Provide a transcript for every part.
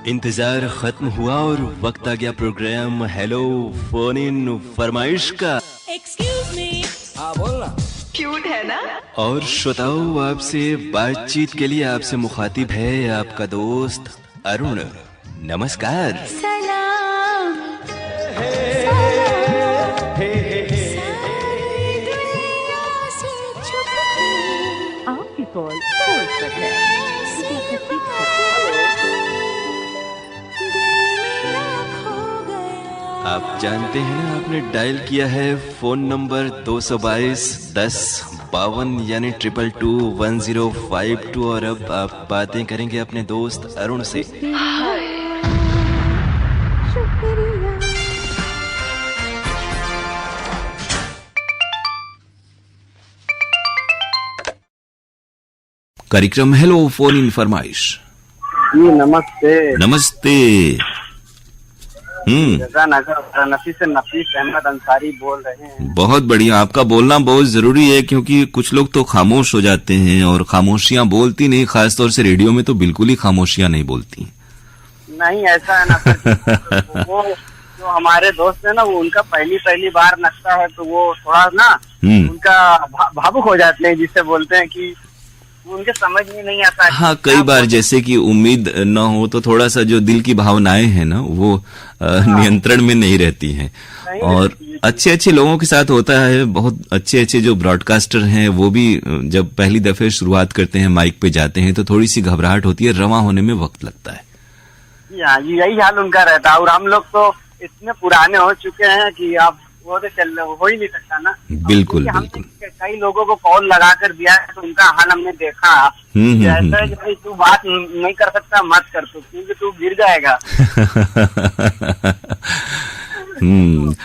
इंतजार खत्म हुआ और वक्त आ गया प्रोग्राम हेलो फोन इन फरमाइश का। Excuse me. हाँ बोलना। क्यूट है ना। और श्रोताओ, आपसे बातचीत के लिए आपसे मुखातिब है आपका दोस्त अरुण। नमस्कार। सलाम। आपकी कॉल होल्ड पर है। आप जानते हैं ना, आपने डायल किया है फोन नंबर 222 10 52 यानी 2221 और अब आप बातें करेंगे अपने दोस्त अरुण से। कार्यक्रम हेलो फोन इन फरमाइश। जी नमस्ते। नमस्ते। नगर नफीस से नफीस अहमद अंसारी बोल रहे हैं। बहुत बढ़िया। आपका बोलना बहुत जरूरी है क्योंकि कुछ लोग तो खामोश हो जाते हैं और खामोशियां बोलती नहीं, खासतौर से रेडियो में तो बिल्कुल ही खामोशियां नहीं बोलती। नहीं ऐसा है ना वो जो हमारे दोस्त है ना, वो उनका पहली बार नचता है तो वो थोड़ा ना उनका भावुक हो जाते हैं, जिससे बोलते हैं कि उनके समझ में नहीं आता। हाँ, कई बार जैसे कि उम्मीद न हो तो थोड़ा सा जो दिल की भावनाएं हैं ना वो नियंत्रण में नहीं रहती हैं। और अच्छे लोगों के साथ होता है। बहुत अच्छे जो ब्रॉडकास्टर हैं वो भी जब पहली दफे शुरुआत करते हैं माइक पे जाते हैं तो थोड़ी सी घबराहट होती है, रवां होने में वक्त लगता है। यही हाल उनका रहता है। और हम लोग तो इतने पुराने हो चुके हैं कि आप वो तो हो ही नहीं सकता ना। बिल्कुल। कई लोगों को कॉल लगा कर दिया है तो उनका हाल हमने देखा। जैसे तू बात नहीं कर सकता मत कर तू, क्योंकि तू गिर जाएगा।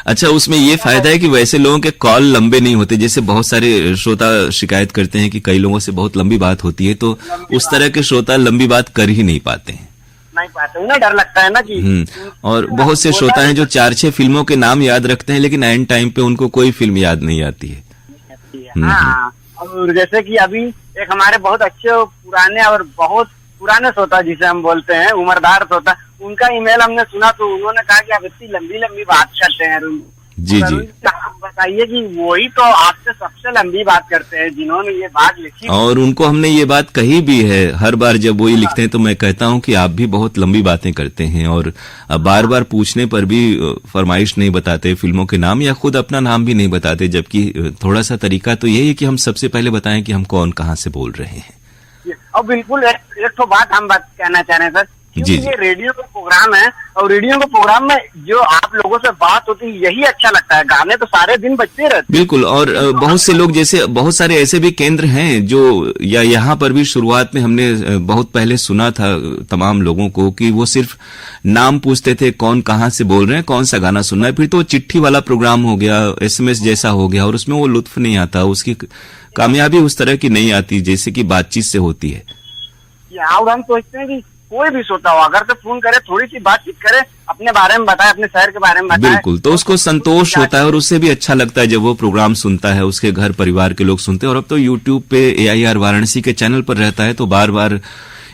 अच्छा, उसमें ये फायदा है कि वैसे लोगों के कॉल लंबे नहीं होते। जैसे बहुत सारे श्रोता शिकायत करते हैं कि कई लोगों से बहुत लंबी बात होती है, तो उस तरह के श्रोता लंबी बात कर ही नहीं पाते हैं। नहीं पाते, उन्हें डर लगता है ना कि और बहुत से श्रोता हैं जो 4-6 फिल्मों के नाम याद रखते हैं लेकिन एंड टाइम पे उनको कोई फिल्म याद नहीं आती है। हाँ, और जैसे कि अभी एक हमारे बहुत अच्छे पुराने और बहुत पुराने श्रोता जिसे हम बोलते हैं उम्रदार श्रोता, उनका ईमेल हमने सुना तो उन्होंने कहा कि आप इतनी लंबी बात करते हैं। जी। आप बताइए कि वही तो आपसे सबसे लंबी बात करते हैं जिन्होंने ये बात लिखी। और उनको हमने ये बात कही भी है। हर बार जब वो ये लिखते हैं तो मैं कहता हूँ कि आप भी बहुत लंबी बातें करते हैं और बार बार पूछने पर भी फरमाइश नहीं बताते फिल्मों के नाम या खुद अपना नाम भी नहीं बताते, जबकि थोड़ा सा तरीका तो यही है कि हम सबसे पहले बताएं कि हम कौन कहाँ से बोल रहे हैं। और बिल्कुल एक तो बात हम कहना चाह रहे हैं सर, क्योंकि ये रेडियो का प्रोग्राम है और रेडियो के प्रोग्राम में जो आप लोगों से बात होती है यही अच्छा लगता है। गाने तो सारे दिन बजते रहते। बिल्कुल। और बहुत से लोग, जैसे बहुत सारे ऐसे भी केंद्र हैं जो या यहाँ पर भी शुरुआत में हमने बहुत पहले सुना था तमाम लोगों को कि वो सिर्फ नाम पूछते थे, कौन कहाँ से बोल रहे हैं, कौन सा गाना सुनना है। फिर तो चिट्ठी वाला प्रोग्राम हो गया, SMS जैसा हो गया और उसमें वो लुत्फ नहीं आता, उसकी कामयाबी उस तरह की नहीं आती जैसे कि बातचीत से होती है। और हम सोचते हैं कि कोई भी सोता हो अगर तो फोन करे, थोड़ी सी बातचीर करे, अपने बारे में बताए, अपने शहर के बारे में बताए, बिल्कुल, तो उसको संतोष होता है और उससे भी अच्छा लगता है जब वो प्रोग्राम सुनता है, उसके घर परिवार के लोग सुनते हैं। और अब तो YouTube पे AIR वाराणसी के चैनल पर रहता है तो बार बार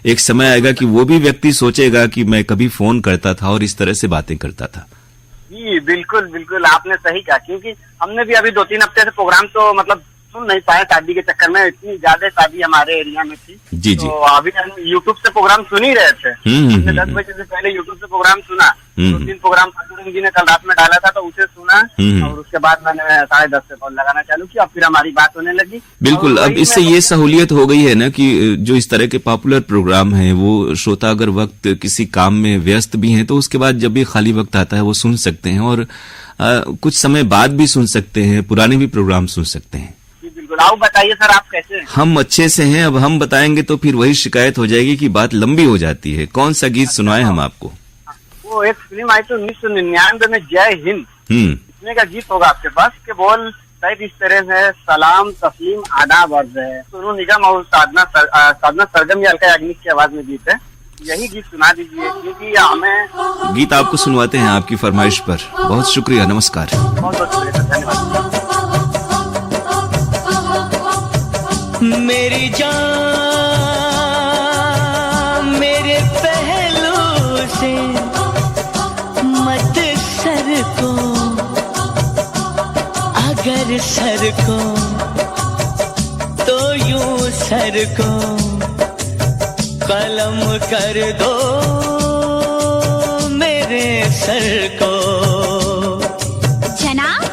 एक समय आएगा कि वो भी व्यक्ति सोचेगा कि मैं कभी फोन करता था और इस तरह से बातें करता था। जी बिल्कुल आपने सही कहा, क्योंकि हमने भी अभी 2-3 हफ्ते से प्रोग्राम तो मतलब सुन नहीं पाए शादी के चक्कर में। इतनी ज्यादा शादी हमारे एरिया में थी। जी। तो अभी हम यूट्यूब से प्रोग्राम सुन ही रहे थे। हमने 10 बजे से पहले यूट्यूब से प्रोग्राम सुना। 2-3 प्रोग्राम सतुरंग जी ने कल रात में डाला था तो उसे सुना और उसके बाद मैंने 10:30 से कॉल लगाना चालू किया, फिर हमारी बात होने लगी। बिल्कुल। अब इससे ये सहूलियत हो गई है ना कि जो इस तरह के पॉपुलर प्रोग्राम हैं वो श्रोता अगर वक्त किसी काम में व्यस्त भी हैं तो उसके बाद जब भी खाली वक्त आता है वो सुन सकते हैं और कुछ समय बाद भी सुन सकते हैं, पुराने भी प्रोग्राम सुन सकते हैं। आप बताइए सर, आप कैसे हैं? हम अच्छे से हैं। अब हम बताएंगे तो फिर वही शिकायत हो जाएगी कि बात लंबी हो जाती है। कौन सा गीत सुनाएं हम आपको? वो एक फिल्म आई थी 1999 में, जय हिंद, इसमें का गीत होगा आपके पास के बोल शायद इस तरह से, सलाम तस्लीम आदाब अर्ज है। सोनू निगम और साधना सरगम या अलका याग्निक की आवाज में गीत है। यही गीत सुना दीजिए क्योंकि हमें गीत आपको सुनवाते हैं आपकी फरमाइश पर। बहुत शुक्रिया, नमस्कार। बहुत शुक्रिया, धन्यवाद। मेरी जान मेरे पहलू से मत सर को, अगर सर को तो यूं सर को कलम कर दो मेरे सर को। जनाब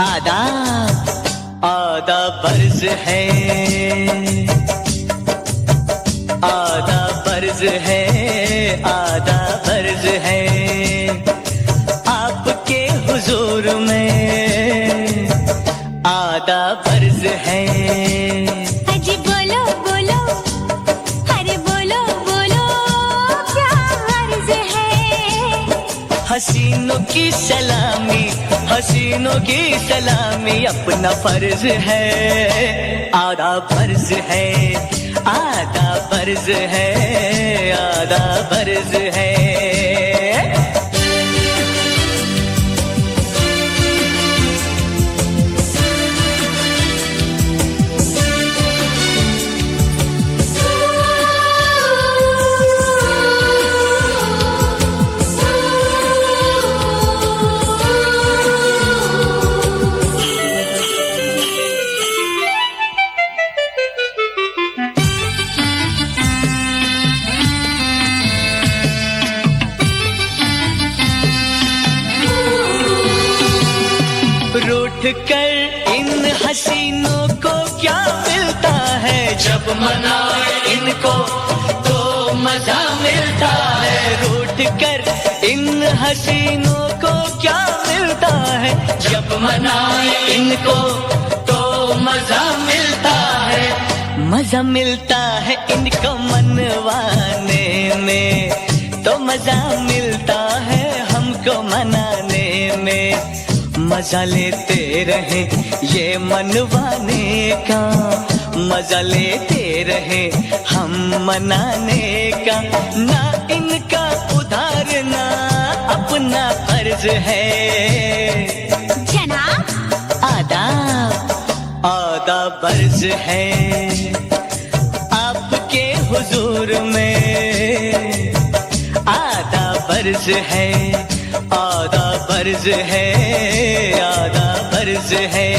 आदाब आदाब फर्ज है, आदाब फर्ज है, आदाब फर्ज है आपके हुजूर में, आदाब फर्ज है। अजी बोलो बोलो, अरे बोलो बोलो क्या अर्ज है। हसीनों की सलामी, हसीनों की सलामी अपना फर्ज है, आदाब फर्ज है, आदाब फर्ज है, आदाब फर्ज है। रूठ कर इन हसीनों को क्या मिलता है, जब मनाए इनको तो मजा मिलता है। रूठ कर इन हसीनों को क्या मिलता है, जब मनाए इनको तो मजा मिलता है। मजा मिलता है इनको मनवाने में, तो मजा मिलता है हमको मनाने में। मजा लेते रहे ये मनवाने का, मजा लेते रहे हम मनाने का। ना इनका उधारना अपना फर्ज है। जनाब आदाब आदाब फर्ज है आपके हुजूर में, आदाब फर्ज है, आदाब फर्ज है, आदाब फर्ज है।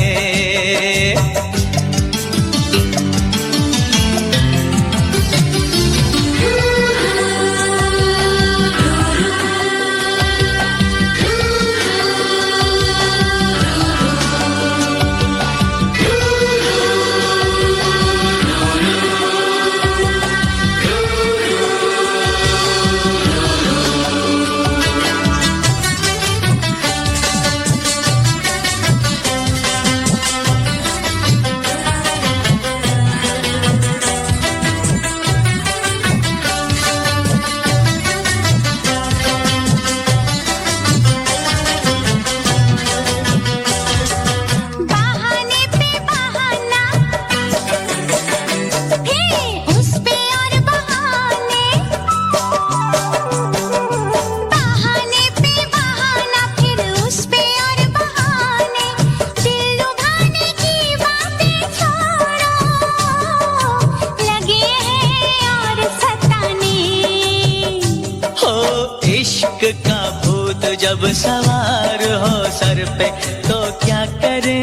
जब सवार हो सर पे तो क्या करे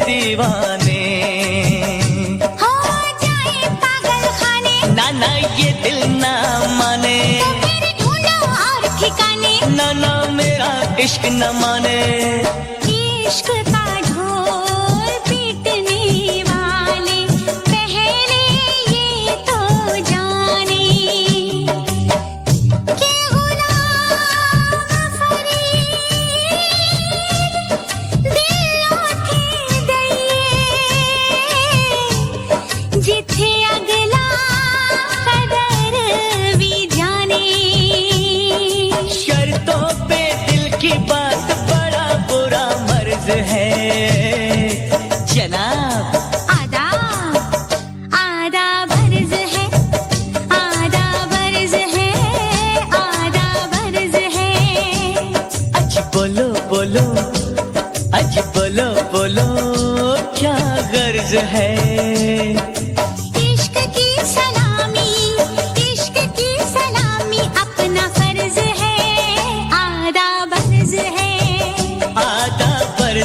दीवाने, हो जाए पागल खाने। ना ना ये दिल ना माने, तो फिर ढूंढो और ठिकाने। ना ना मेरा इश्क न माने। इश्क का ढोल पीटने वाले पहले ये तो जाने कि जिथे अगला कदर भी जाने। शर्तों पे दिल की बात बड़ा बुरा मर्ज है जनाब। आदाब आदाब फर्ज है, आदाब फर्ज है, आदाब फर्ज है। आज बोलो बोलो, आज बोलो बोलो क्या गर्ज है। इश्क की सलामी, इश्क की सलामी अपना फर्ज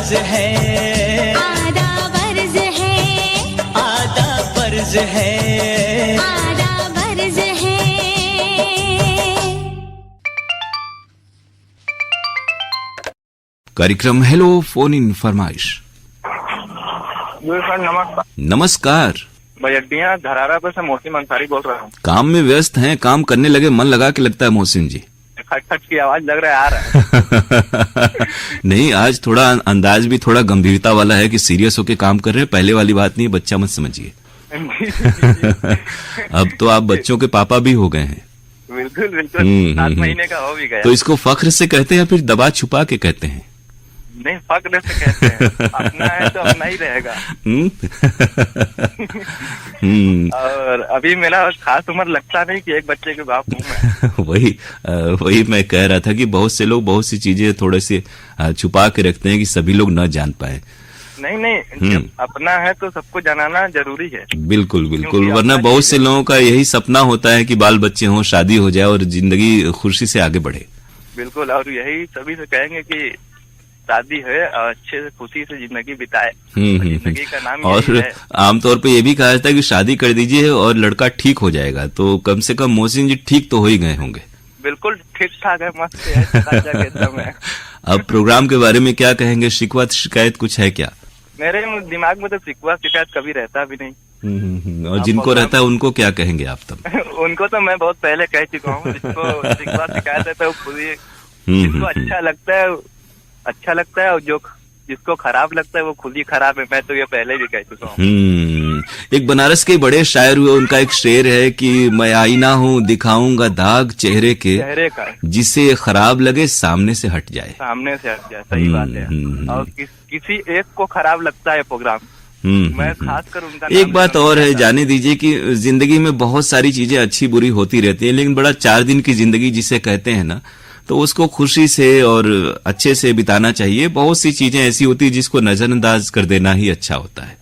फर्ज है, आधा फर्ज है, आधा फर्ज है। आधा फर्ज है। कार्यक्रम हेलो फोन इन फरमाइश। जी सर नमस्कार। नमस्कार। भैया धरारा पे से मोहसिन अंसारी बोल रहा हूँ। काम में व्यस्त हैं, काम करने लगे, मन लगा के लगता है मोहसिन जी। खट खट की आवाज लग रहा है आ रहा है। नहीं, आज थोड़ा अंदाज भी थोड़ा गंभीरता वाला है कि सीरियस होके काम कर रहे हैं। पहले वाली बात नहीं, बच्चा मत समझिए। अब तो आप बच्चों के पापा भी हो गए हैं। बिल्कुल बिल्कुल 7 महीने का हो भी गया। तो इसको फख्र से कहते हैं या फिर दबा छुपा के कहते हैं? नहीं फख्र से कहते हैं, अपना है तो अपना ही रहेगा। और अभी मेरा खास उम्र लगता नहीं कि एक बच्चे के बाप हूँ मैं। वही मैं कह रहा था कि बहुत से लोग बहुत सी चीजें थोड़े से छुपा के रखते हैं कि सभी लोग न जान पाए। नहीं जब अपना है तो सबको जनाना जरूरी है। बिल्कुल बिल्कुल, क्योंकि वरना अपना बहुत से लोगों का यही सपना होता है कि बाल बच्चे हों, शादी हो जाए और जिंदगी खुशी से आगे बढ़े। बिल्कुल, और यही सभी से कहेंगे कि शादी है और अच्छे से खुशी से जिंदगी बिताए। जिंदगी का नाम और यही है। आमतौर पे ये भी कहा जाता है कि शादी कर दीजिए और लड़का ठीक हो जाएगा। तो कम से कम मोहसिन जी ठीक तो हो ही गए होंगे। बिल्कुल ठीक ठाक है, मस्त है, चकाचक एकदम है। अब प्रोग्राम के बारे में क्या कहेंगे? शिकवा शिकायत कुछ है क्या? मेरे दिमाग में तो शिकवा शिकायत कभी रहता भी नहीं। और जिनको रहता है उनको क्या कहेंगे आप तब? उनको तो मैं बहुत पहले कह चुका हूँ। जिसको शिकवा शिकायत है तो वो खुद ही, जिसको अच्छा लगता है और जो जिसको खराब लगता है वो खुद ही खराब है। मैं तो ये पहले भी कह चुका हूँ। एक बनारस के बड़े शायर हुए, उनका एक शेर है कि मैं आईना हूँ दिखाऊंगा दाग चेहरे चेहरे का, जिसे खराब लगे सामने से हट जाए। सामने से हट जाए, सही बात है। और किसी एक को खराब लगता है प्रोग्राम, मैं खासकर उनका एक बात और है, जाने दीजिए कि जिंदगी में बहुत सारी चीजें अच्छी बुरी होती रहती है, लेकिन बड़ा 4 दिन की जिंदगी जिसे कहते हैं ना, तो उसको खुशी से और अच्छे से बिताना चाहिए। बहुत सी चीजें ऐसी होती है जिसको नजरअंदाज कर देना ही अच्छा होता है।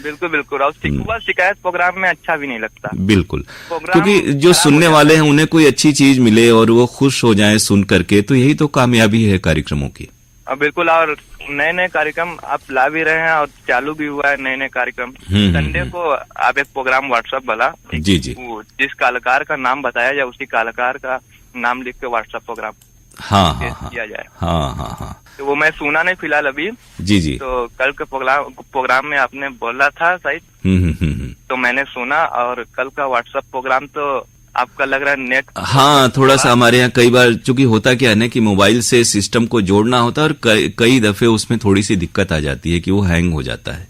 बिल्कुल बिल्कुल, और शिकवा शिकायत प्रोग्राम में अच्छा भी नहीं लगता। बिल्कुल, क्योंकि जो सुनने वाले हैं उन्हें कोई अच्छी चीज मिले और वो खुश हो जाएं सुन करके, तो यही तो कामयाबी है कार्यक्रमों की। बिल्कुल, और नए नए कार्यक्रम आप ला भी रहे हैं और चालू भी हुआ है नए नए कार्यक्रम। संडे को आप एक प्रोग्राम व्हाट्सएप वाला, जी जिस कलाकार का नाम बताया जाए उसी कलाकार का नाम लिख के व्हाट्सएप प्रोग्राम किया जाए। हाँ। तो वो मैं सुना नहीं फिलहाल अभी। जी। तो कल के प्रोग्राम में आपने बोला था शायद, तो मैंने सुना। और कल का व्हाट्सएप प्रोग्राम तो आपका लग रहा है नेट, हाँ, थोड़ा सा हमारे यहाँ कई बार, चूंकि होता क्या है ना कि मोबाइल से सिस्टम को जोड़ना होता है और कई दफे उसमें थोड़ी सी दिक्कत आ जाती है कि वो हैंग हो जाता है।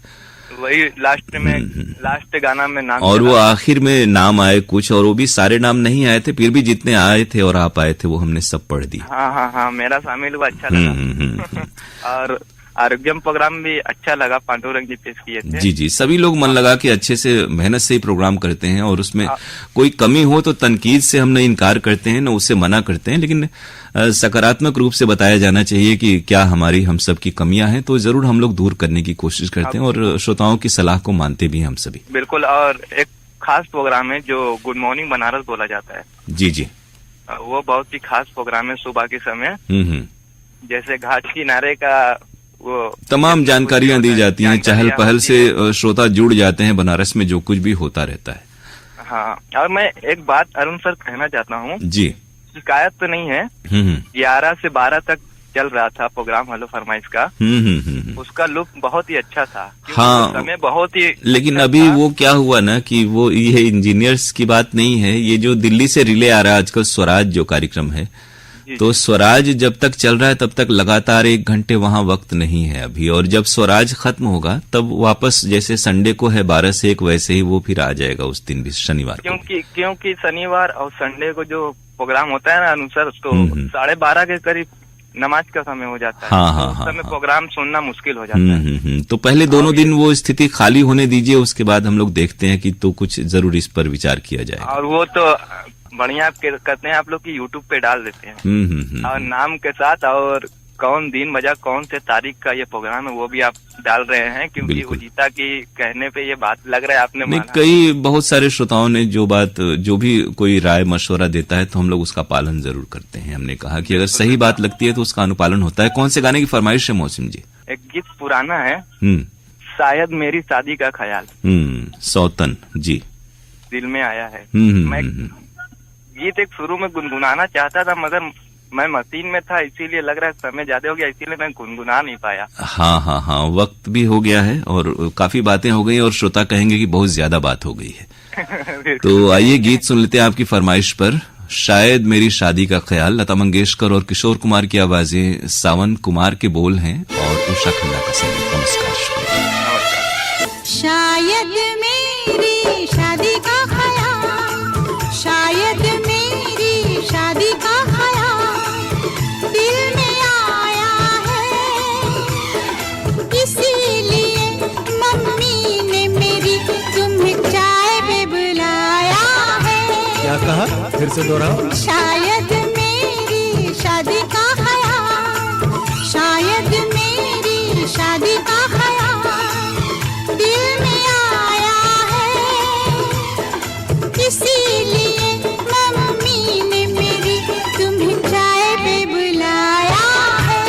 वही लास्ट गाना में नाम, और वो आखिर में नाम आए कुछ, और वो भी सारे नाम नहीं आए थे, फिर भी जितने आए थे और आप आए थे वो हमने सब पढ़ दी। हाँ, मेरा शामिल हुआ, अच्छा लगा। और आरोग्यम प्रोग्राम भी अच्छा लगा, पांडुरंग जी पेश किए थे। जी, सभी लोग मन लगा के अच्छे से मेहनत से ही प्रोग्राम करते हैं, और उसमें कोई कमी हो तो तनकीद से हम न इनकार करते हैं न उससे मना करते हैं, लेकिन सकारात्मक रूप से बताया जाना चाहिए कि क्या हम सब की कमियां हैं, तो जरूर हम लोग दूर करने की कोशिश करते हैं और श्रोताओं की सलाह को मानते भी हैं हम सभी। बिल्कुल, और एक खास प्रोग्राम है जो गुड मॉर्निंग बनारस बोला जाता है। जी, वो बहुत ही खास प्रोग्राम है सुबह के समय। जैसे घाट किनारे का वो तमाम जानकारियां दी जाती हैं, चहल पहल से श्रोता जुड़ जाते हैं बनारस में जो कुछ भी होता रहता है। हाँ, और मैं एक बात अरुण सर कहना चाहता हूँ। जी, शिकायत तो नहीं है। 11 से 12 तक चल रहा था प्रोग्राम हेलो फरमाइश का। उसका लुक बहुत ही अच्छा था। हाँ, समय बहुत ही, लेकिन अभी वो क्या हुआ ना कि वो ये इंजीनियर्स की बात नहीं है, ये जो दिल्ली से रिले आ रहा है आजकल, स्वराज जो कार्यक्रम है, तो स्वराज जब तक चल रहा है तब तक लगातार 1 घंटे वहां वक्त नहीं है अभी, और जब स्वराज खत्म होगा तब वापस जैसे संडे को है 12 से 1 वैसे ही वो फिर आ जाएगा उस दिन भी, शनिवार को। क्योंकि शनिवार और संडे को जो प्रोग्राम होता है ना अनुसार, तो 12:30 के करीब नमाज का समय हो जाता है। हाँ, उस समय प्रोग्राम सुनना मुश्किल हो जाता है। तो पहले दोनों दिन वो स्थिति खाली होने दीजिए, उसके बाद हम लोग देखते हैं कि तो कुछ जरूर इस पर विचार किया जाए। और वो तो बढ़िया करते हैं आप लोग की यूट्यूब पे डाल देते हैं, और नाम के साथ और कौन दिन बजा कौन से तारीख का ये प्रोग्राम है वो भी आप डाल रहे हैं, क्योंकि उजिता की कहने पे ये बात लग रहा है आपने नहीं, कई बहुत सारे श्रोताओं ने जो भी कोई राय मशवरा देता है तो हम लोग उसका पालन जरूर करते हैं। हमने कहा कि अगर सही बात लगती है तो उसका अनुपालन होता है। कौन से गाने की फरमाइश है मौसम जी? एक गीत पुराना है, हम्म, शायद मेरी शादी का ख्याल, सौतन जी, दिल में आया है। हम्म, मैं गीत एक शुरू में गुनगुनाना चाहता था, मगर मैं मशीन में था, इसीलिए लग रहा है समय ज्यादा हो गया, इसीलिए मैं गुनगुना नहीं पाया। हाँ हाँ हाँ, वक्त भी हो गया है और काफी बातें हो गई और श्रोता कहेंगे कि बहुत ज्यादा बात हो गई है। तो आइए गीत सुन लेते हैं आपकी फरमाइश पर, शायद मेरी शादी का ख्याल, लता मंगेशकर और किशोर कुमार की आवाजें, सावन कुमार के बोल हैं और उषा खन्ना का संगीत। नमस्कार, शुक्रिया। शायद मेरी शादी का ख्याल, शायद मेरी शादी का ख्याल दिल में आया है, इसीलिए मम्मी ने मेरी तुम्हें चाय पे बुलाया है। क्या कहा, फिर से दोहराओ। शायद मेरी शादी का ख्याल, शायद मेरी शादी का ख्याल दिल में आया है, इसीलिए मम्मी ने मेरी तुम्हें चाय पे बुलाया है।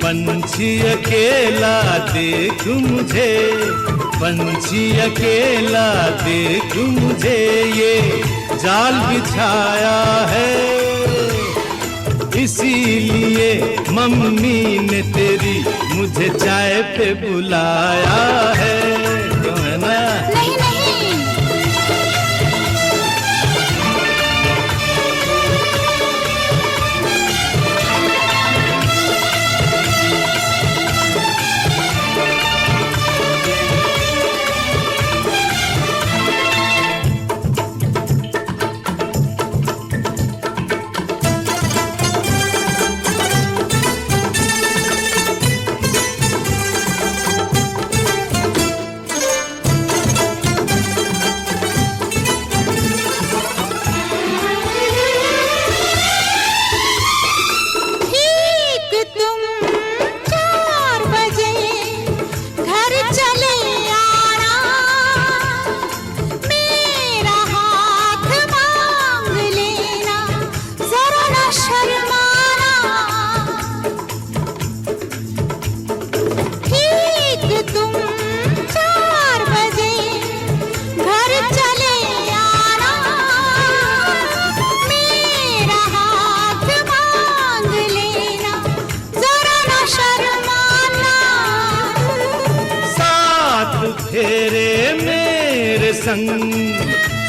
पंछी अकेला देख मुझे, पंछी अकेला देख मुझे, ये जाल बिछाया है, इसीलिए मम्मी ने तेरी मुझे चाय पे बुलाया है। क्यों है ना? नहीं नहीं,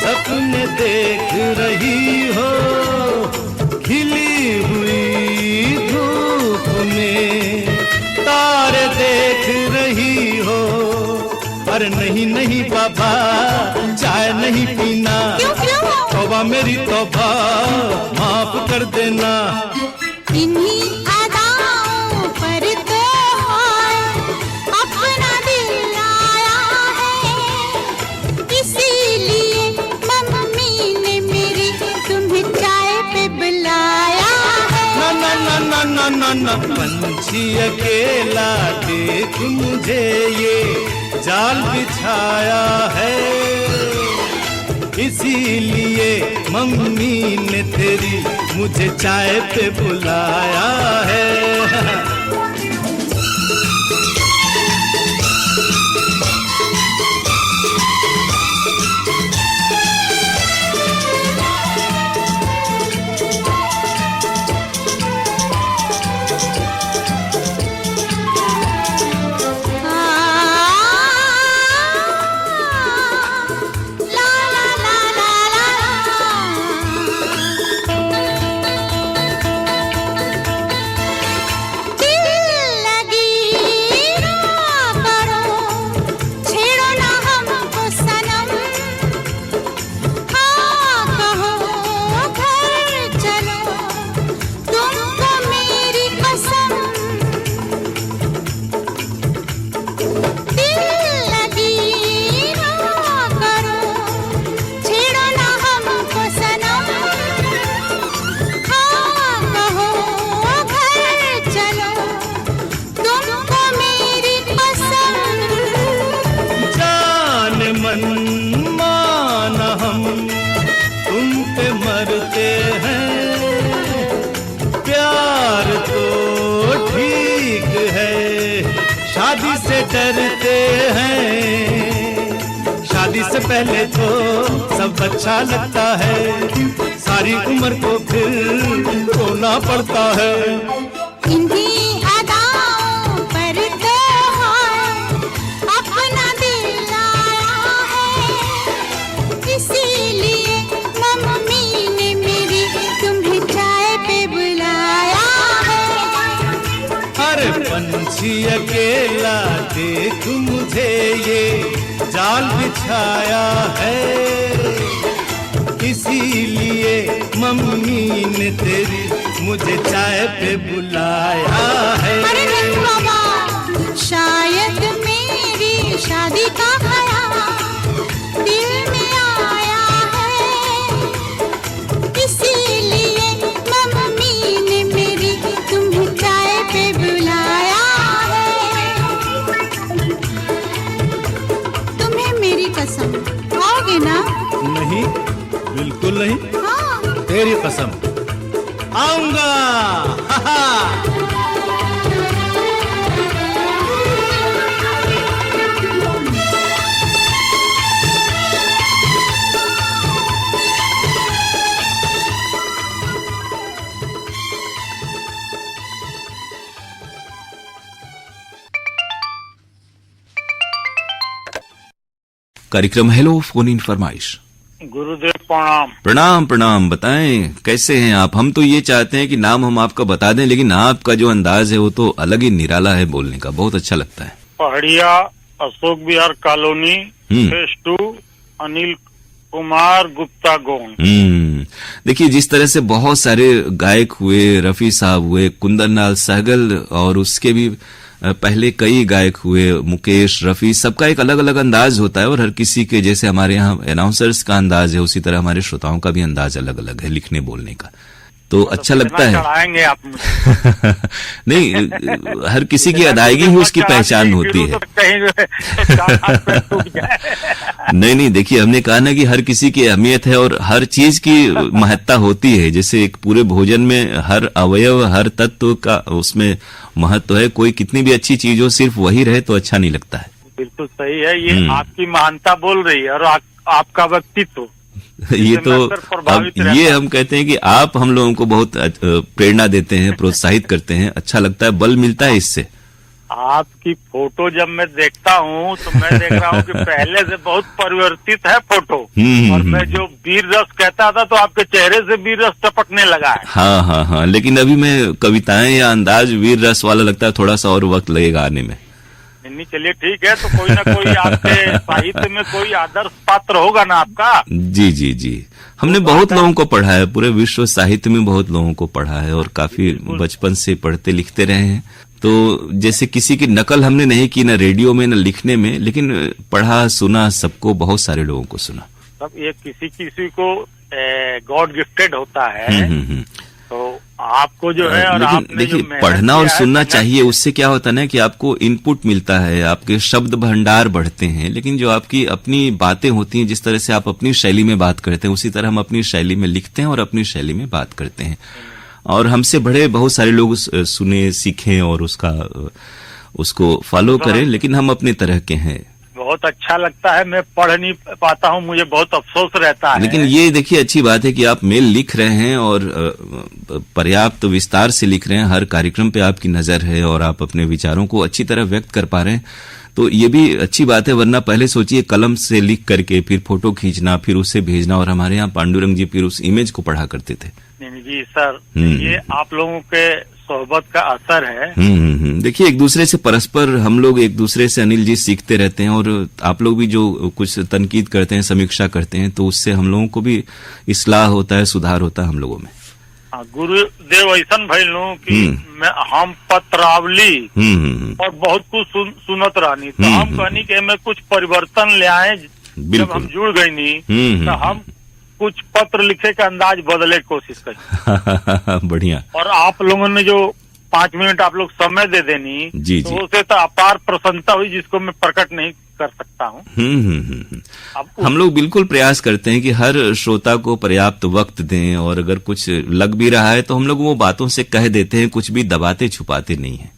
सपने देख रही हो, खिली हुई धूप में तारे देख रही हो। अरे नहीं नहीं बाबा, चाय नहीं पीना, तौबा मेरी तौबा, माफ कर देना। इन्हीं अदाओं पर तो अपना दिल आया है, इसीलिए मम्मी ने मेरी तुम्हें चाय पे बुलाया है। ना ना ना ना ना ना ना, पंछी अकेला देख मुझे, ये जाल बिछाया है, इसीलिए मम्मी ने तेरी मुझे चाय पे बुलाया है। दिल पहले तो सब अच्छा लगता है, सारी उम्र को फिर रोना पड़ता है। इन्हीं अदाओं पर त्योहार अपना दिल आया है, इसीलिए मम्मी ने मेरी तुम्हें चाय पे बुलाया है। अरे पंछी अकेला देख मुझे ये जाल बिछाया है, इसीलिए मम्मी ने तेरी मुझे चाय पे बुलाया है। अरे नहीं बाबा, शायद मेरी शादी का ख्याल दिल में आया है, इसीलिए मम्मी ने मेरी तुम्हें चाय पे बुलाया है। तुम्हें मेरी कसम आओगे ना? नहीं, बिल्कुल नहीं। हाँ। तेरी कसम आऊंगा। हा हा। कार्यक्रम हेलो फोन इन फरमाइश। गुरुदेव प्रणाम। प्रणाम प्रणाम। बताएं कैसे हैं आप? हम तो ये चाहते हैं कि नाम हम आपका बता दें, लेकिन आपका जो अंदाज है वो तो अलग ही निराला है बोलने का, बहुत अच्छा लगता है। पहाड़िया अशोक विहार कॉलोनी फेज 2 अनिल कुमार गुप्ता गोंड। देखिए जिस तरह से बहुत सारे गायक हुए, रफी साहब हुए, कुंदनलाल सहगल, और उसके भी पहले कई गायक हुए, मुकेश, रफी, सबका एक अलग अलग अंदाज होता है। और हर किसी के, जैसे हमारे यहाँ अनाउंसर्स का अंदाज है, उसी तरह हमारे श्रोताओं का भी अंदाज अलग अलग है लिखने बोलने का। तो अच्छा लगता है। चढ़ाएंगे आप मुझे। नहीं, हर किसी की अदायगी ही उसकी पहचान होती है। नहीं, देखिए हमने कहा ना कि हर किसी की अहमियत है और हर चीज की महत्ता होती है। जैसे एक पूरे भोजन में हर अवयव, हर तत्व का उसमें महत्व है। कोई कितनी भी अच्छी चीज हो, सिर्फ वही रहे तो अच्छा नहीं लगता है। बिल्कुल सही है, ये आपकी महानता बोल रही है और आपका व्यक्तित्व। ये तो अब ये हम कहते हैं कि आप हम लोगों को बहुत प्रेरणा देते हैं, प्रोत्साहित करते हैं, अच्छा लगता है, बल मिलता है इससे। आपकी फोटो जब मैं देखता हूँ तो मैं देख रहा हूँ कि पहले से बहुत परिवर्तित है फोटो। और मैं जो वीर रस कहता था तो आपके चेहरे से वीर रस टपकने लगा है। हाँ, लेकिन अभी मैं कविताएं या अंदाज वीर रस वाला लगता है, थोड़ा सा और वक्त लगेगा आने में। नहीं, चलिए ठीक है, तो कोई ना कोई आपके साहित्य में कोई आदर्श पात्र होगा ना आपका। जी, हमने बहुत लोगों को पढ़ा है, पूरे विश्व साहित्य में बहुत लोगों को पढ़ा है और काफी बचपन से पढ़ते लिखते रहे हैं। तो जैसे किसी की नकल हमने नहीं की, न रेडियो में न लिखने में, लेकिन पढ़ा सुना सबको, बहुत सारे लोगों को सुना। सब ये किसी को गॉड गिफ्टेड होता है। तो आपको जो है, और लेकिन देखिए पढ़ना और सुनना चाहिए, उससे क्या होता है ना कि आपको इनपुट मिलता है, आपके शब्द भंडार बढ़ते हैं। लेकिन जो आपकी अपनी बातें होती हैं, जिस तरह से आप अपनी शैली में बात करते हैं, उसी तरह हम अपनी शैली में लिखते हैं और अपनी शैली में बात करते हैं। और हमसे बड़े बहुत सारे लोग सुने, सीखें और उसको फॉलो करें, लेकिन हम अपने तरह के हैं। बहुत अच्छा लगता है, मैं पढ़ नहीं पाता हूँ, मुझे बहुत अफसोस रहता है। लेकिन ये देखिए अच्छी बात है कि आप मेल लिख रहे हैं और पर्याप्त विस्तार से लिख रहे हैं, हर कार्यक्रम पे आपकी नजर है और आप अपने विचारों को अच्छी तरह व्यक्त कर पा रहे हैं, तो ये भी अच्छी बात है। वरना पहले सोचिए कलम से लिख करके फिर फोटो खींचना, फिर उसे भेजना, और हमारे यहाँ पांडुरंग जी फिर उस इमेज को पढ़ा करते थे। नहीं जी सर, ये आप लोगों के सोहबत का असर है। देखिए एक दूसरे से परस्पर हम लोग एक दूसरे से अनिल जी सीखते रहते हैं, और आप लोग भी जो कुछ तनकीद करते हैं, समीक्षा करते हैं, तो उससे हम लोगों को भी इस्लाह होता है, सुधार होता है हम लोगों में। गुरुदेव ऐसन भइलू कि हम पत्रावली और बहुत कुछ सुनत रहनी, तो हम कहनी कि मैं कुछ परिवर्तन ले आए। जब हम जुड़ गई नहीं तो हम कुछ पत्र लिखे का अंदाज बदले की कोशिश करी। बढ़िया। और आप लोगों ने जो 5 मिनट आप लोग समय दे देनी, तो उसे तो अपार प्रसन्नता हुई, जिसको मैं प्रकट नहीं कर सकता हूँ। हम लोग बिल्कुल प्रयास करते हैं कि हर श्रोता को पर्याप्त वक्त दें, और अगर कुछ लग भी रहा है तो हम लोग वो बातों से कह देते हैं, कुछ भी दबाते छुपाते नहीं है।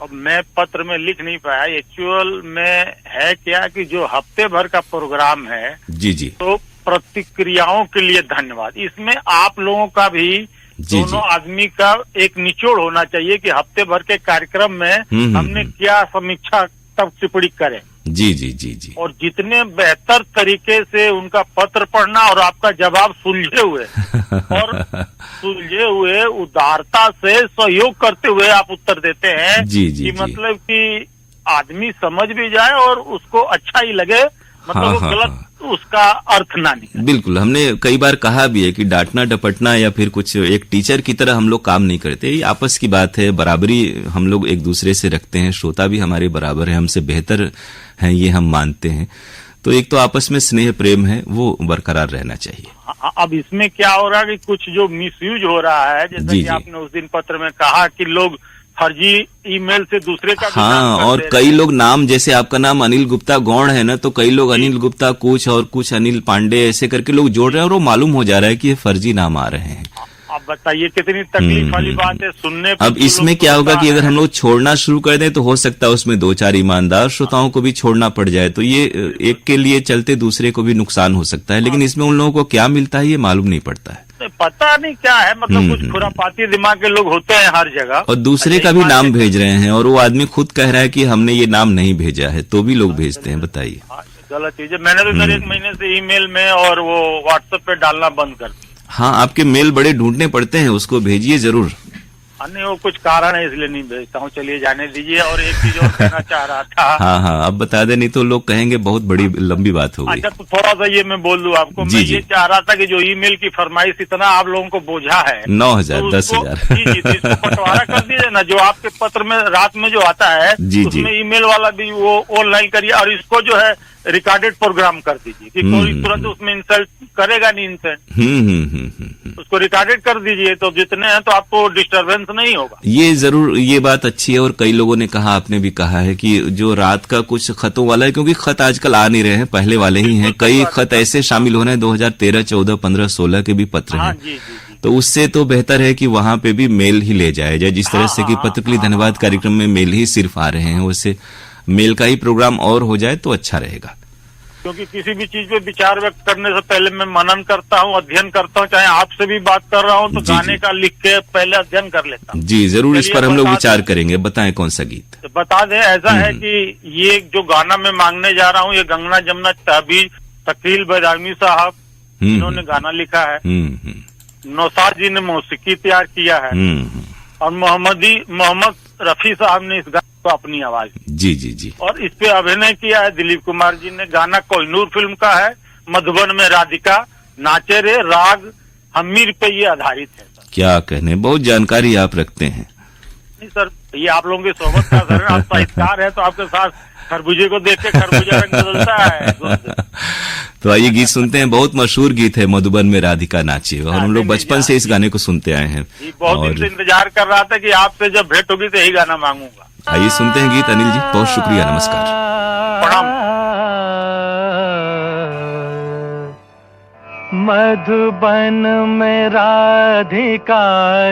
अब मैं पत्र में लिख नहीं पाया, एक्चुअल में है क्या कि जो हफ्ते भर का प्रोग्राम है जी जी, तो प्रतिक्रियाओं के लिए धन्यवाद, इसमें आप लोगों का भी दोनों आदमी का एक निचोड़ होना चाहिए कि हफ्ते भर के कार्यक्रम में हमने क्या समीक्षा तब टिप्पणी करें। जी जी जी जी, और जितने बेहतर तरीके से उनका पत्र पढ़ना और आपका जवाब सुलझे हुए और सुलझे हुए उदारता से सहयोग करते हुए आप उत्तर देते हैं जी जी, कि मतलब कि आदमी समझ भी जाए और उसको अच्छा ही लगे, मतलब हाँ, वो हाँ, गलत उसका अर्थ ना निकले। बिल्कुल, हमने कई बार कहा भी है कि डांटना डपटना या फिर कुछ एक टीचर की तरह हम लोग काम नहीं करते, ये आपस की बात है, बराबरी हम लोग एक दूसरे से रखते हैं, श्रोता भी हमारे बराबर है, हमसे बेहतर हैं ये हम मानते हैं, तो एक तो आपस में स्नेह प्रेम है वो बरकरार रहना चाहिए। अब इसमें क्या हो रहा है कि कुछ जो मिसयूज हो रहा है, जैसे कि आपने उस दिन पत्र में कहा कि लोग फर्जी ईमेल से दूसरे का हाँ, और कई लोग नाम, जैसे आपका नाम अनिल गुप्ता गौड़ है ना, तो कई लोग अनिल गुप्ता कुछ और कुछ अनिल पांडे ऐसे करके लोग जोड़ रहे हैं और वो मालूम हो जा रहा है कि ये फर्जी नाम आ रहे हैं। अब बताइए कितनी तकलीफ वाली बात है सुनने पर। अब इसमें क्या होगा कि अगर हम लोग छोड़ना शुरू कर दें तो हो सकता है उसमें 2-4 ईमानदार श्रोताओं को भी छोड़ना पड़ जाए, तो ये एक के लिए चलते दूसरे को भी नुकसान हो सकता है, लेकिन इसमें उन लोगों को क्या मिलता है ये मालूम नहीं पड़ता है। पता नहीं क्या है, मतलब कुछ खुरापाती दिमाग के लोग होते हैं हर जगह और दूसरे का भी नाम भेज रहे हैं और वो आदमी खुद कह रहा है कि हमने ये नाम नहीं भेजा है, तो भी लोग भेजते हैं। बताइए, गलत चीज है। मैंने तो मेरे 1 महीने से ईमेल में और वो व्हाट्सएप पे डालना बंद कर दिया। हाँ, आपके मेल बड़े ढूंढने पड़ते हैं, उसको भेजिए जरूर। नहीं, वो कुछ कारण है इसलिए नहीं भेजता हूँ, चलिए जाने दीजिए। और एक चीज और कहना चाह रहा था। हाँ हाँ, अब बता दे, नहीं तो लोग कहेंगे बहुत बड़ी लंबी बात हो गई। अच्छा, तो थोड़ा सा ये मैं बोल दूं आपको, मैं ये चाह रहा था कि जो ईमेल की फरमाइश इतना आप लोगों को बोझा है 9,000 10,000 जी, तो इसको बंटवारा कर दीजिए ना, जो आपके पत्र में रात में जो आता है उसमें ईमेल वाला भी वो ऑनलाइन करिए और इसको जो है रिकॉर्डेड प्रोग्राम कर दीजिए कि कोई तुरंत उसमें इंसल्ट करेगा नहीं, इंसल्ट उसको रिकॉर्डेड कर दीजिए, तो जितने हैं तो आपको डिस्टरबेंस नहीं होगा। ये जरूर, ये बात अच्छी है। और कई लोगों ने कहा, आपने भी कहा है कि जो रात का कुछ खतों वाला है, क्योंकि खत आजकल आ नहीं रहे हैं, पहले वाले ही हैं, कई खत ऐसे शामिल हो रहे हैं 2013, 14, 15, 16 के भी पत्र हैं, तो उससे तो बेहतर है कि वहां पे भी मेल ही ले जाया जाए, जिस तरह से कि पत्र के लिए धन्यवाद कार्यक्रम में मेल ही सिर्फ आ रहे हैं, उससे मेल का ही प्रोग्राम और हो जाए तो अच्छा रहेगा। क्योंकि किसी भी चीज पे विचार व्यक्त करने से पहले मैं मनन करता हूँ, अध्ययन करता हूँ, चाहे आपसे भी बात कर रहा हूँ तो गाने का लिख के पहले अध्ययन कर लेता हूँ। जी जरूर, इस पर हम लोग विचार करेंगे। बताएं कौन सा गीत? तो बता दें, ऐसा है कि ये जो गाना मैं मांगने जा रहा हूँ, ये गंगना जमुना तहबीज शकील बदामी साहब इन्होंने गाना लिखा है, नौसाद जी ने मौसीकी तैयार किया है और मोहम्मद रफी साहब ने इस गाने को अपनी आवाज जी जी जी, और इस पे अभिनय किया है दिलीप कुमार जी ने। गाना कोहिनूर फिल्म का है, मधुबन में राधिका नाचे रे राग हमीर पे ये आधारित है। सर क्या कहने, बहुत जानकारी आप रखते हैं। नहीं सर, ये आप लोगों की सोबत का असर है, आप साहित्यकार है तो आपके साथ खरबूजे को देख के खरबूजा रंग बदलता है। तो आइए गीत सुनते हैं, बहुत मशहूर गीत है मधुबन में राधिका नाचे, और हम लोग बचपन से इस गाने को सुनते आए हैं। बहुत दिन से इंतजार कर रहा था कि आपसे जब भेंट होगी तो यही गाना मांगूंगा। आइए सुनते हैं गीत। अनिल जी बहुत शुक्रिया, नमस्कार, प्रणाम। मधुबन में राधिका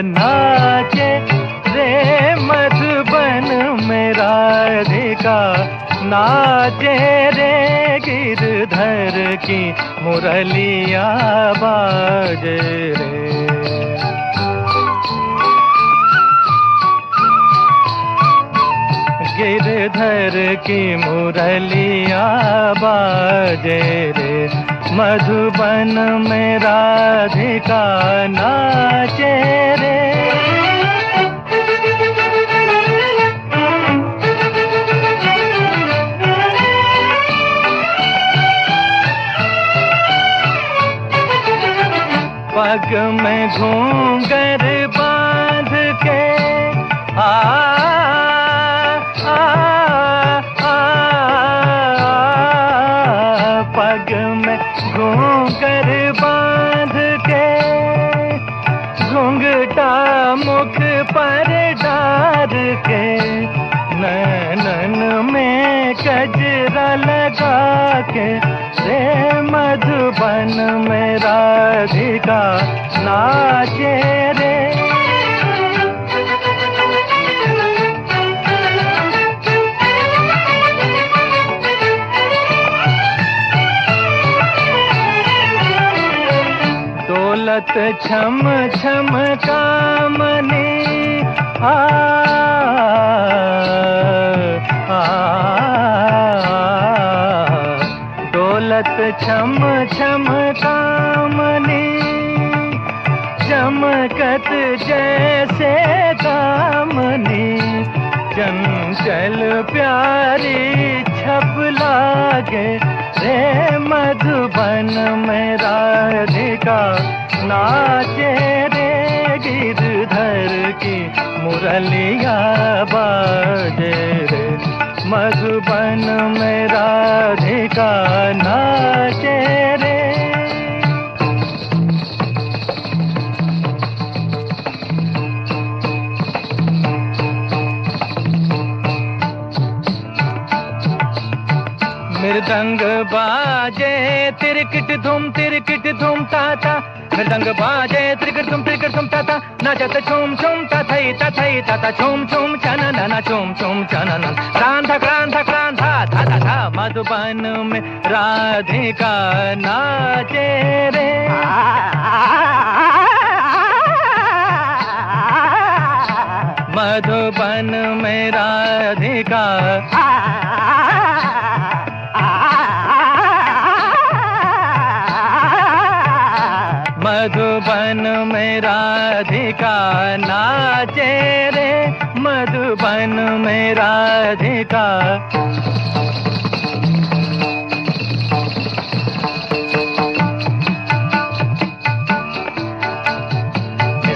नाचे रे, मधुबन में राधिका नाचे रे, गिरधर की मुरलिया बाजे रे। गिरधर की मुरलिया बाजे रे, मधुबन में राधिका नाचे रे। पग में घूंघर बांध के पग में घूंघर बांध के, घूंघटा मुख पर डार के, नैनन में कजरा लगा के रे, मधुबन में राधिका नाचे रे। डोलत छम छम कामनी आ, आ, डोलत छम छम कामनी चमकत जैसे दामनी चंचल प्यारी छप लागे रे मधुबन में राधिका नाचे रे गिरधर की मुरलिया बाजे रे मधुबन में राधिका नाचे रे। मृदंग बाजे तिरकिट धूम ताता मृदंग बाजे तिरकिट धूम ताता नाचत छूम छूम तथई ताता छूम छूम चनना छूम छूम चनना क्रांता क्रांता क्रांता था था था मधुबन में राधिका नाचे रे मधुबन में राधिका मधुबन में राधिका नाचे रे मधुबन में राधिका।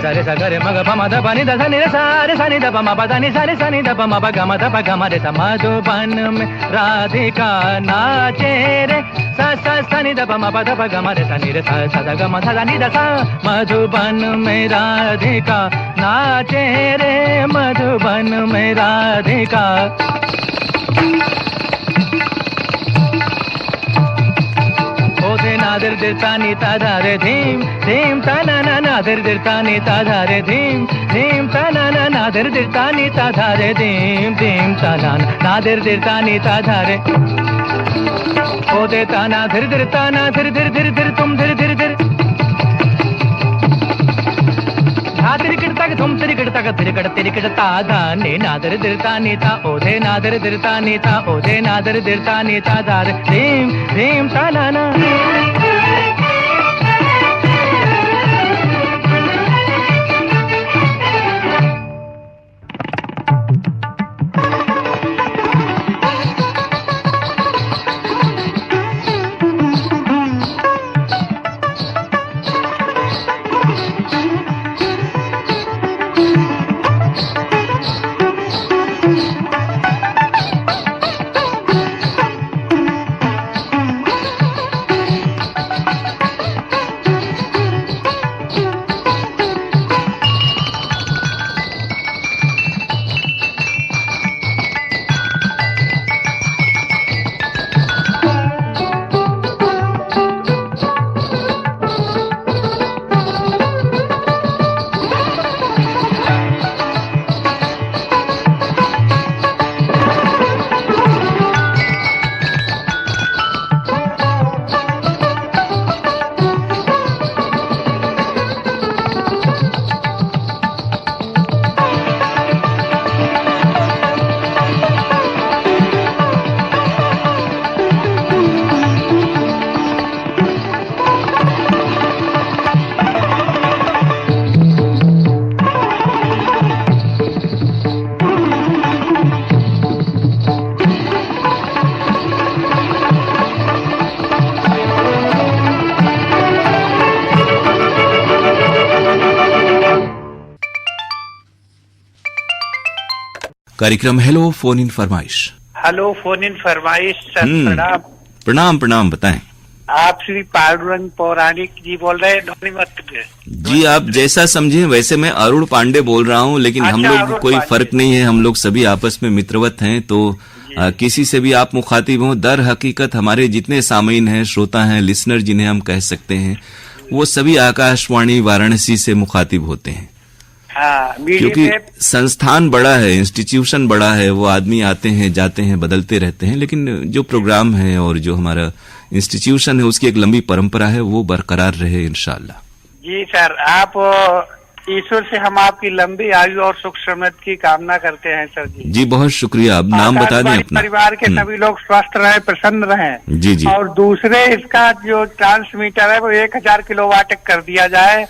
सारे सगरे मग पम ध पनि ध सा नि रे सा रे सा नि ध पम प ध नि सा रे सा नि ध पम प ग म ध प ग म रे सा मधुबन में राधिका नाचे रे सा सा सा नि ध पम प ध प ग म रे सा नि रे सा सा ध ग म ध नि ध सा मधुबन में राधिका नाचे रे मधुबन में राधिका। ओधे नादर दिरता नीता धारे धीम धीम तना ना नादर दिरता नीता धारे धीम धीम तना ना नादर दिरता नीता धारे धीम धीम तना नादर दिरता नीता धारे ओधे ताना धीर धीर ताना धीर धीर धीर धीर तुम धीर धीर धीर धुम तिरिकट ताधा ने नादर दिरता नीता ओधे नादर दिरता नीता ओधे नादर दिरता नीता धार धीम धीम ताना ना। कार्यक्रम हेलो फोन इन फरमाइश। हेलो फोन इन फरमाइश सर, प्रणाम। प्रणाम प्रणाम, बताएं। आप श्री पांडुरंग पौराणिक जी बोल रहे हैं? जी, आप जैसा समझे वैसे। मैं अरुण पांडे बोल रहा हूँ, लेकिन हम लोग कोई फर्क नहीं है, हम लोग सभी आपस में मित्रवत हैं, तो किसी से भी आप मुखातिब हो। दर हकीकत हमारे जितने सामीन हैं, श्रोता हैं, लिसनर जिन्हें हम कह सकते हैं, वो सभी आकाशवाणी वाराणसी से मुखातिब होते हैं। क्योंकि संस्थान बड़ा है, इंस्टीट्यूशन बड़ा है, वो आदमी आते हैं जाते हैं, बदलते रहते हैं, लेकिन जो प्रोग्राम है और जो हमारा इंस्टीट्यूशन है उसकी एक लंबी परंपरा है, वो बरकरार रहे इंशाअल्लाह। जी सर, आप ईश्वर से हम आपकी लंबी आयु और सुख समृद्धि की कामना करते हैं सर जी। जी बहुत शुक्रिया। आप नाम बता दें अपना। परिवार के सभी लोग स्वस्थ रहें, प्रसन्न रहें। जी जी। और दूसरे इसका जो ट्रांसमीटर है वो 1000 किलोवाट कर दिया जाए।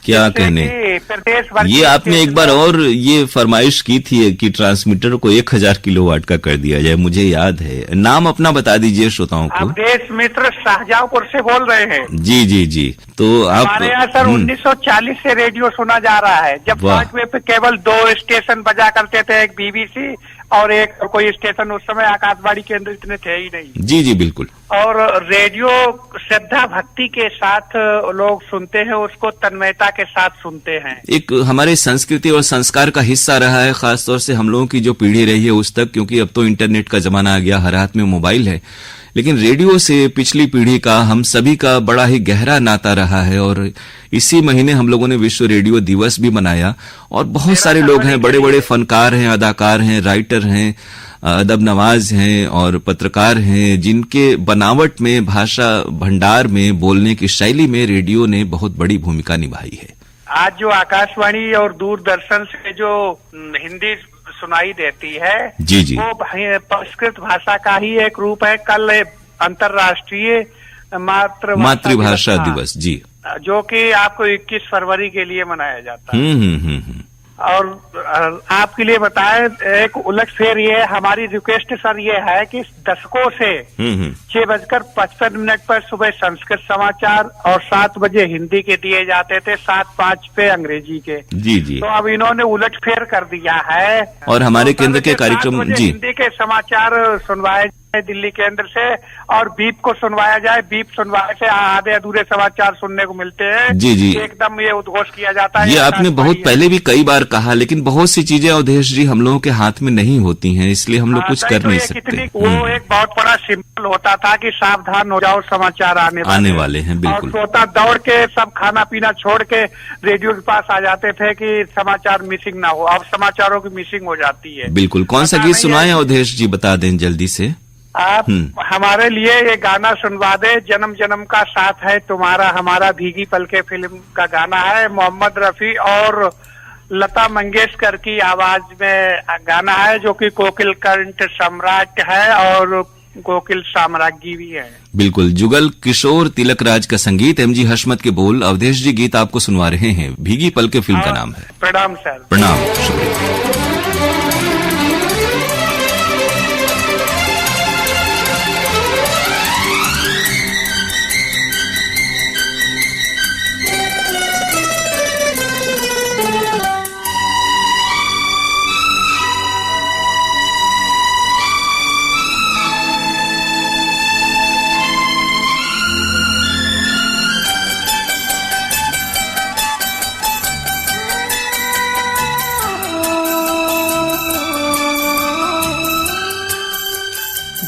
क्या कहने, प्रदेश भर ये आपने एक बार और ये फरमाइश की थी कि ट्रांसमीटर को 1000 किलोवाट का कर दिया जाए, मुझे याद है। नाम अपना बता दीजिए श्रोताओं को। देश मित्र शाहजहांपुर से बोल रहे हैं। जी जी जी। तो आप हमारे यहाँ सर 1940 से रेडियो सुना जा रहा है। जब 5 बजे पे केवल 2 स्टेशन बजा करते थे, एक BBC और एक कोई स्टेशन। उस समय आकाशवाणी केंद्र इतने थे ही नहीं। जी जी बिल्कुल। और रेडियो श्रद्धा भक्ति के साथ लोग सुनते हैं, उसको तन्मयता के साथ सुनते हैं। एक हमारे संस्कृति और संस्कार का हिस्सा रहा है, खासतौर से हम लोगों की जो पीढ़ी रही है उस तक, क्योंकि अब तो इंटरनेट का जमाना आ गया, हर हाथ में मोबाइल है। लेकिन रेडियो से पिछली पीढ़ी का, हम सभी का बड़ा ही गहरा नाता रहा है। और इसी महीने हम लोगों ने विश्व रेडियो दिवस भी मनाया। और बहुत सारे लोग हैं, बड़े बड़े फनकार हैं, अदाकार हैं, राइटर हैं, अदब नवाज हैं और पत्रकार हैं, जिनके बनावट में, भाषा भंडार में, बोलने की शैली में रेडियो ने बहुत बड़ी भूमिका निभाई है। आज जो आकाशवाणी और दूरदर्शन से जो हिंदी सुनाई देती है, जी जी, वो संस्कृत भाषा का ही एक रूप है। कल अंतर्राष्ट्रीय मातृभाषा दिवस, जी, जो कि आपको 21 फरवरी के लिए मनाया जाता है। और आपके लिए बताएं, एक उलटफेर ये हमारी रिक्वेस्ट सर ये है कि दशकों से 6:55 पर सुबह संस्कृत समाचार और 7 बजे हिंदी के दिए जाते थे, 7:05 पे अंग्रेजी के। जी जी। तो अब इन्होंने उलटफेर कर दिया है और हमारे केंद्र के कार्यक्रम, जी, हिंदी के समाचार सुनवाए दिल्ली केंद्र से, और बीप को सुनवाया जाए। बीप सुनवाए से आधे अधूरे समाचार सुनने को मिलते हैं। जी जी, एकदम ये उद्घोष किया जाता है। ये आपने बहुत पहले भी कई बार कहा, लेकिन बहुत सी चीजें अवधेश जी हम लोगों के हाथ में नहीं होती हैं, इसलिए हम लोग कुछ कर नहीं सकते। वो एक बहुत बड़ा सिंबल होता था कि सावधान हो जाओ, समाचार आने वाले हैं। बिल्कुल। और श्रोता दौड़ के सब खाना पीना छोड़ के रेडियो के पास आ जाते थे कि समाचार मिसिंग ना हो। अब समाचारों की मिसिंग हो जाती है। बिल्कुल। कौन सा गीत सुनाए अवधेश जी, बता दें जल्दी से। आप हमारे लिए ये गाना सुनवा दे, जन्म जन्म का साथ है तुम्हारा हमारा, भीगी पलके फिल्म का गाना है। मोहम्मद रफी और लता मंगेशकर की आवाज में गाना है, जो कि कोकिल कंठ सम्राट है और कोकिल साम्राज्ञी भी है। बिल्कुल। जुगल किशोर तिलक राज का संगीत, MG हशमत के बोल। अवधेश जी गीत आपको सुनवा रहे हैं, भीगी पलके फिल्म का नाम है। प्रणाम सर। प्रणाम, शुक्रिया।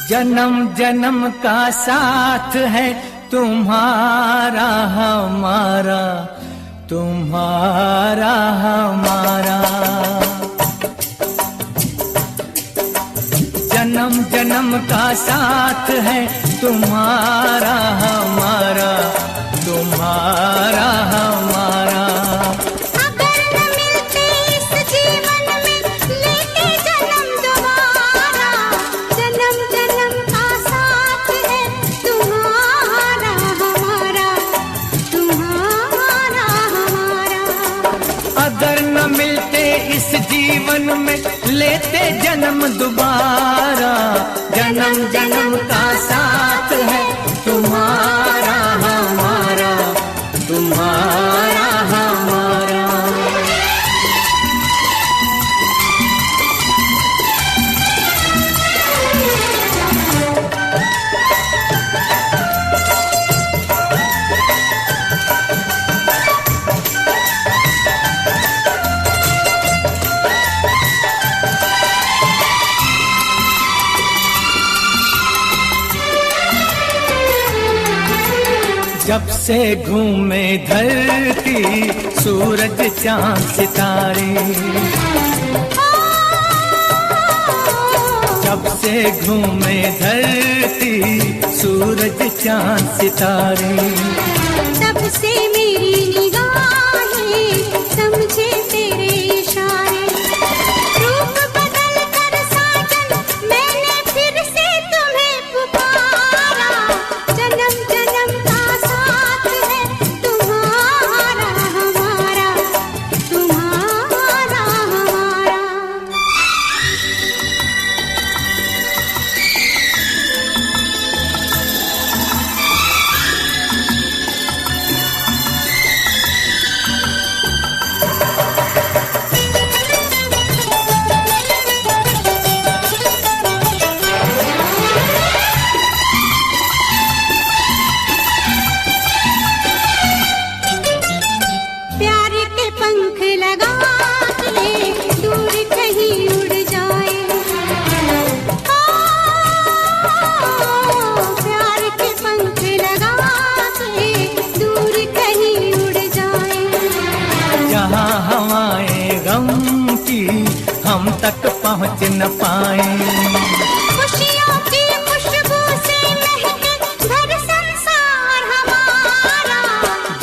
जन्म जन्म का साथ है तुम्हारा हमारा, तुम्हारा हमारा। जन्म जन्म का साथ है तुम्हारा हमारा, तुम्हारा हमारा। जीवन में लेते जन्म दोबारा, जन्म जन्म का साथ है तुम्हारा हमारा, तुम्हारा हमारा। जब से घूमे धरती सूरज चांद सितारे, जब से घूमे धरती सूरज चांद सितारे, तब से मेरी निगाह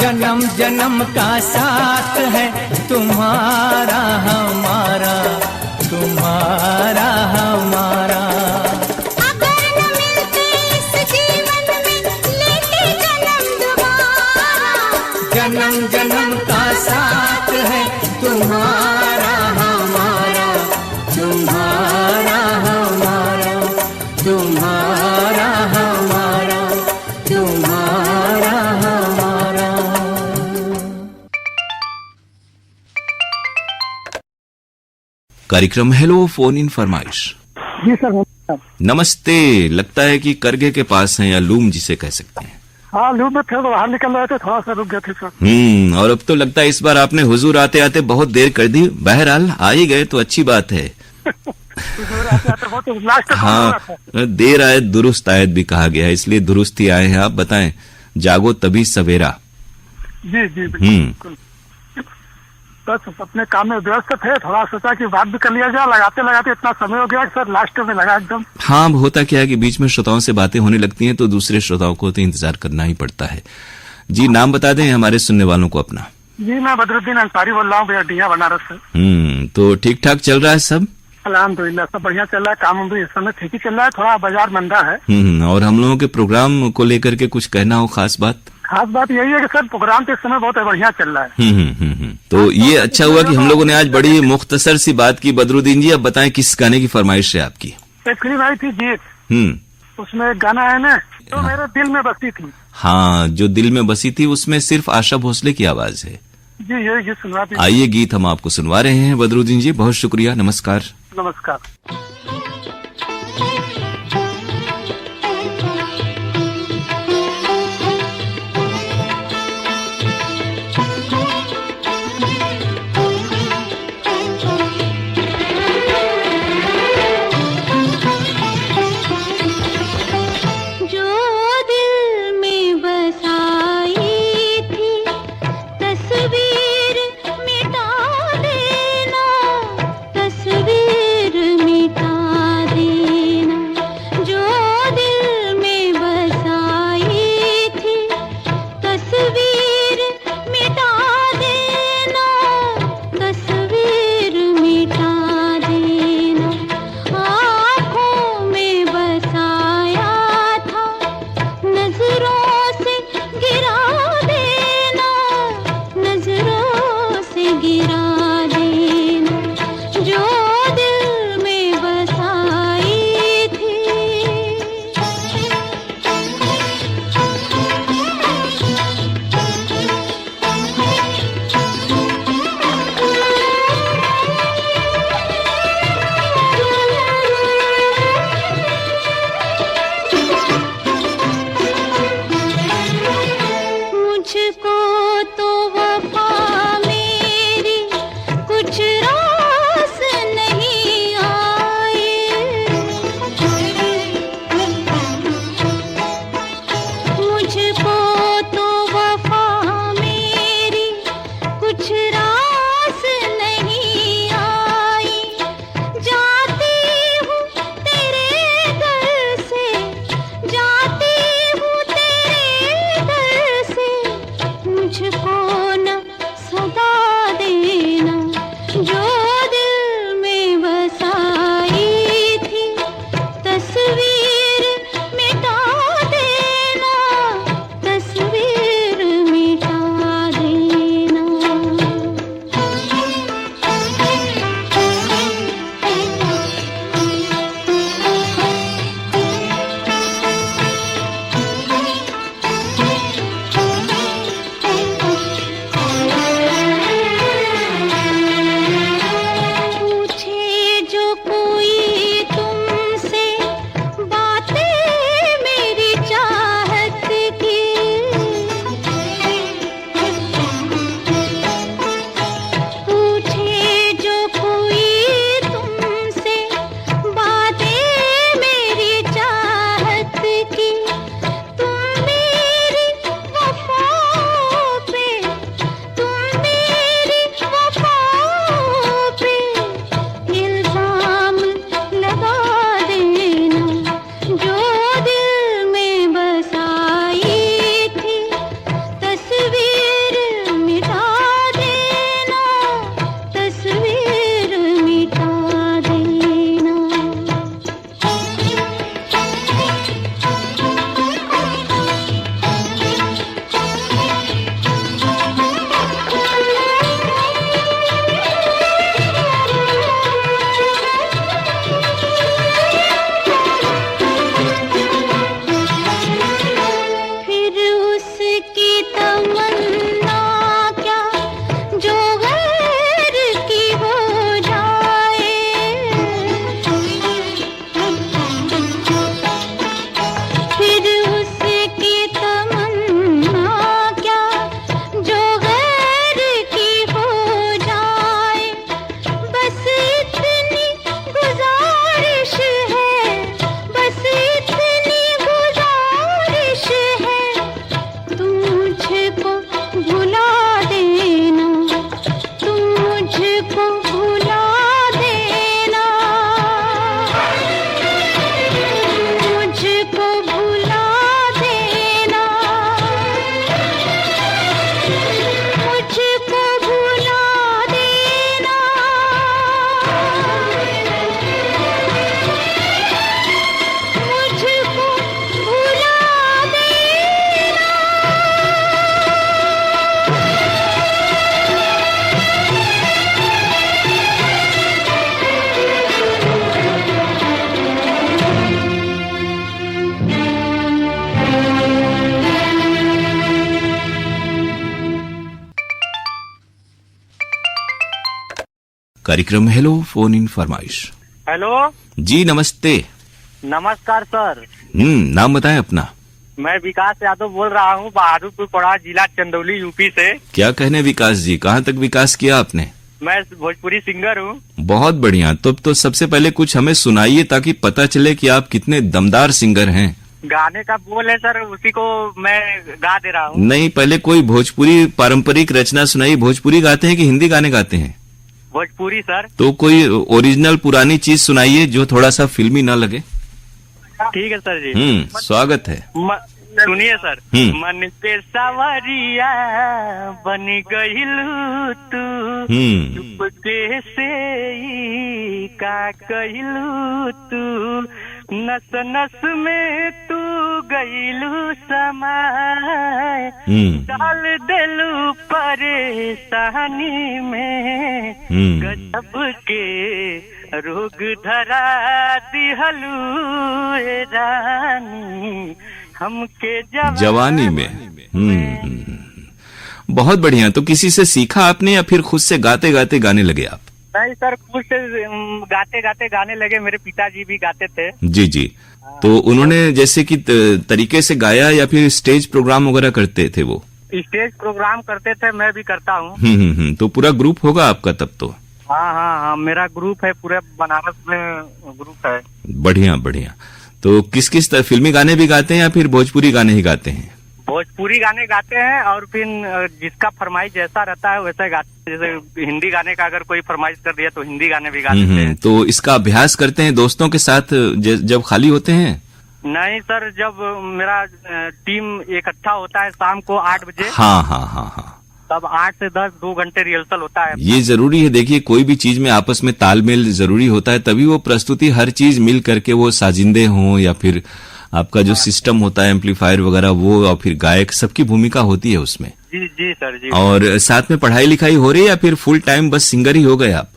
जन्म जन्म का साथ है तुम्हारा हमारा, तुम्हारा हमारा। अगर न मिलते इस जीवन में लेते जन्म दोबारा, जन्म जन्म का साथ है तुम्हारा हमारा, तुम्हारा हमारा, तुम्हारा हमारा, तुम्हारा हमारा। कार्यक्रम हेलो फोन इन फरमाइश। जी सर। नमस्ते। लगता है कि करगे के पास हैं, या लूम जिसे कह सकते हैं। हाँ, लूम में थे, बाहर निकल रहे थे, थोड़ा सा रुक गए थे सर। और अब तो लगता है इस बार आपने हुजूर आते आते बहुत देर कर दी। बहरहाल आ ही गए तो अच्छी बात है। हाँ, देर आए दुरुस्त आयत भी कहा गया है, इसलिए दुरुस्त ही आए हैं। आप बताएं, जागो तभी सवेरा। जी जी बिल्कुल। बस अपने काम में व्यस्त थे, थोड़ा सोचा कि बात भी कर लिया जाए। लगाते लगाते इतना समय हो गया सर, लास्ट में लगा एकदम। हाँ, होता क्या है कि बीच में श्रोताओं से बातें होने लगती हैं तो दूसरे श्रोताओं को तो इंतजार करना ही पड़ता है। जी, नाम बता दें हमारे सुनने वालों को अपना। जी, मैं बदरुद्दीन अंसारी बोल रहा हूँ भैया, डिया बनारस से। तो ठीक ठाक चल रहा है सब? अल्हम्दुलिल्लाह सब बढ़िया चल रहा है, काम भी इस समय ठीक ही चल रहा है, थोड़ा बाजार मंदा है। और हम लोगों के प्रोग्राम को लेकर के कुछ कहना हो खास बात? खास बात यही है कि सर प्रोग्राम तो इस समय बहुत बढ़िया चल रहा है। तो ये अच्छा हुआ कि हम लोगों ने आज बड़ी मुख्तसर सी बात की। बदरुद्दीन जी, अब बताएं किस गाने की फरमाइश है आपकी? एक फिल्म आई थी जीत, उसमें एक गाना है ना, तो मेरे दिल में बसी थी। हाँ, जो दिल में बसी थी उसमें सिर्फ आशा भोसले की आवाज है। जी, ये गीत सुनवा दीजिए। आइए, गीत हम आपको सुनवा रहे हैं। बदरुद्दीन जी, बहुत शुक्रिया, नमस्कार। नमस्कार। तमन्ना क्या जो गैर की हो जाए, फिर उसकी तमन्ना क्या जो गैर की हो जाए। बस इतनी गुजारिश है, बस इतनी गुजारिश है, तुम मुझको भुला देना, तुम मुझको भुला देना, मुझको भुला देना, मुझको भुला देना, मुझको भुला देना। कार्यक्रम हेलो फोन इन फरमाइश। हेलो, जी नमस्ते। नमस्कार सर। नाम बताएं अपना। मैं विकास यादव बोल रहा हूँ, बहादुरपुर पड़ा, जिला चंदौली, यूपी से। क्या कहने विकास जी, कहाँ तक विकास किया आपने? मैं भोजपुरी सिंगर हूँ। बहुत बढ़िया। तो सबसे पहले कुछ हमें सुनाइए ताकि पता चले कि आप कितने दमदार सिंगर हैं। गाने का बोल है सर, उसी को मैं गा दे रहा हूँ। नहीं, पहले कोई भोजपुरी पारंपरिक रचना सुनाइए। भोजपुरी गाते हैं कि हिंदी गाने गाते हैं? भोजपुरी सर। तो कोई ओरिजिनल पुरानी चीज सुनाइए जो थोड़ा सा फिल्मी ना लगे। ठीक है सर जी। स्वागत है। सुनिए सर। मन पे सवरिया बन गइलू तू, चुपके से ही का कइलू तू, नस नस में तू गइलू समाए, डाल देलू परेशानी में, गजब के रोग धरा दिहलू ए रानी हमके जवानी में। बहुत बढ़िया। तो किसी से सीखा आपने या फिर खुद से गाते गाते गाने लगे आप? नहीं सर, खुद से गाते गाते गाने लगे। मेरे पिताजी भी गाते थे। जी जी। तो उन्होंने जैसे कि तरीके से गाया या फिर स्टेज प्रोग्राम वगैरह करते थे वो? स्टेज प्रोग्राम करते थे, मैं भी करता हूँ। तो पूरा ग्रुप होगा आपका तब तो? हाँ, मेरा ग्रुप है, पूरे बनारस में ग्रुप है। बढ़िया बढ़िया। तो किस किस तरह फिल्मी गाने भी गाते हैं या फिर भोजपुरी गाने ही गाते हैं? भोजपुरी गाने गाते हैं और फिर जिसका फरमाइश जैसा रहता है वैसा गाते हैं। जैसे हिंदी गाने का अगर कोई फरमाइश कर दिया तो हिंदी गाने भी गाते हैं। तो इसका अभ्यास करते हैं दोस्तों के साथ जब खाली होते हैं? नहीं सर, जब मेरा टीम इकट्ठा होता है शाम को 8 बजे। हाँ। तब 8 से 10 2 घंटे रिहर्सल होता है। ये जरूरी है। देखिए, कोई भी चीज में आपस में तालमेल जरूरी होता है, तभी वो प्रस्तुति हर चीज मिल करके वो साजिंदे हों या फिर आपका जो सिस्टम होता है एम्पलीफायर वगैरह वो, और फिर गायक, सबकी भूमिका होती है उसमें। जी सर जी। और साथ में पढ़ाई लिखाई हो रही है या फिर फुल टाइम बस सिंगर ही हो गए आप?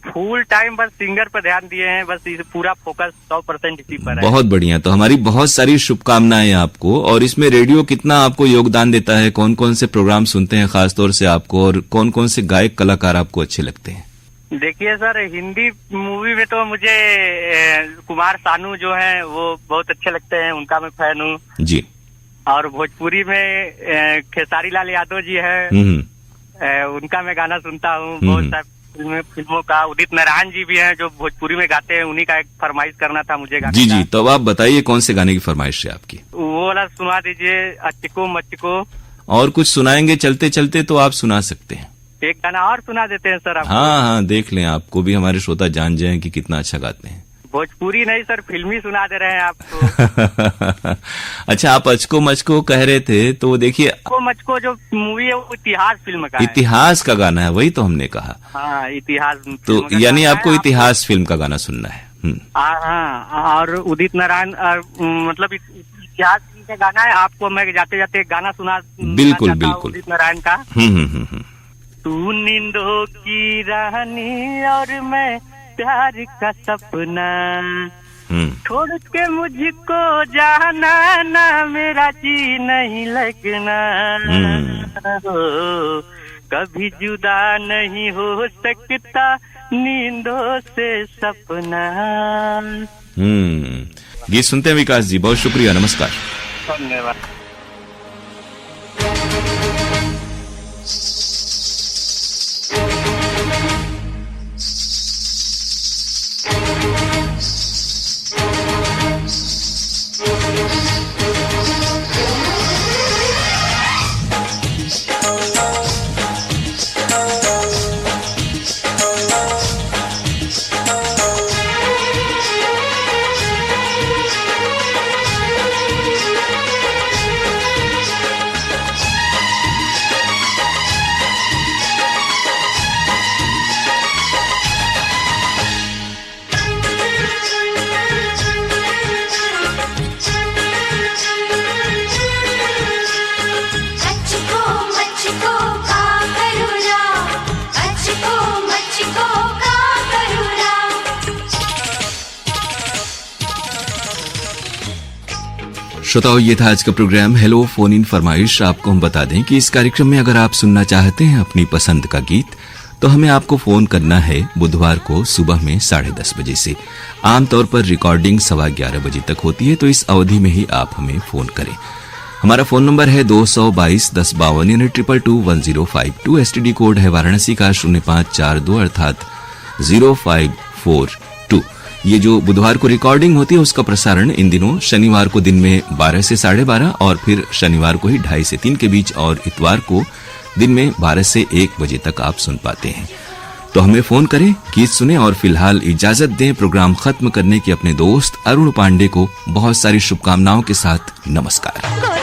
फुल टाइम बस सिंगर पर ध्यान दिए हैं, बस पूरा फोकस 100% इसी पर है। बहुत बढ़िया। तो हमारी बहुत सारी शुभकामनाएं आपको। और इसमें रेडियो कितना आपको योगदान देता है? कौन कौन से प्रोग्राम सुनते हैं खासतौर से आपको, और कौन कौन से गायक कलाकार आपको अच्छे लगते हैं? देखिए सर, हिंदी मूवी में तो मुझे कुमार सानू जो हैं वो बहुत अच्छे लगते हैं, उनका मैं फैन हूँ जी। और भोजपुरी में खेसारी लाल यादव जी हैं, उनका मैं गाना सुनता हूँ। बहुत सारे फिल्मों का उदित नारायण जी भी हैं जो भोजपुरी में गाते हैं, उन्हीं का एक फरमाइश करना था मुझे गाने जी। तो आप बताइए कौन से गाने की फरमाइश है आपकी? वो वाला सुना दीजिए, अचको मचको। और कुछ सुनाएंगे चलते चलते तो आप सुना सकते हैं। एक गाना और सुना देते हैं सर आपको। हाँ, देख लें, आपको भी हमारे श्रोता जान जाएं कि कितना अच्छा गाते हैं। भोजपुरी नहीं सर, फिल्मी सुना दे रहे हैं आपको। अच्छा, आप अचको मचको कह रहे थे, तो देखिए अचको मचको जो मूवी है वो इतिहास फिल्म का इतिहास का गाना है, वही तो हमने कहा। हाँ, इतिहास। तो यानी आपको इतिहास फिल्म का गाना सुनना है? हाँ, और उदित नारायण मतलब इतिहास का गाना है। आपको मैं जाते जाते एक गाना सुना। बिल्कुल। उदित नारायण का। तू नींदों की रानी और मैं प्यार का सपना, छोड़ के मुझको जाना ना, मेरा जी नहीं लगना हो, कभी जुदा नहीं हो सकता नींदों से सपना। गीत सुनते हैं विकास जी, बहुत शुक्रिया, नमस्कार। धन्यवाद। श्रोताओं, ये था आज का प्रोग्राम हेलो फोन इन फरमाइश। आपको हम बता दें कि इस कार्यक्रम में अगर आप सुनना चाहते हैं अपनी पसंद का गीत, तो हमें आपको फोन करना है बुधवार को सुबह में 10:30 बजे से। आमतौर पर रिकॉर्डिंग 11:15 बजे तक होती है, तो इस अवधि में ही आप हमें फोन करें। हमारा फोन नंबर है 222-1052 यानी 221052। एसटीडी कोड है वाराणसी का 0542 अर्थात 0542। ये जो बुधवार को रिकॉर्डिंग होती है उसका प्रसारण इन दिनों शनिवार को दिन में 12 से 12:30 और फिर शनिवार को ही 2:30 से 3 के बीच और इतवार को दिन में 12 से 1 बजे तक आप सुन पाते हैं। तो हमें फोन करें, गीत सुने और फिलहाल इजाजत दें प्रोग्राम खत्म करने की अपने दोस्त अरुण पांडे को बहुत सारी शुभकामनाओं के साथ। नमस्कार।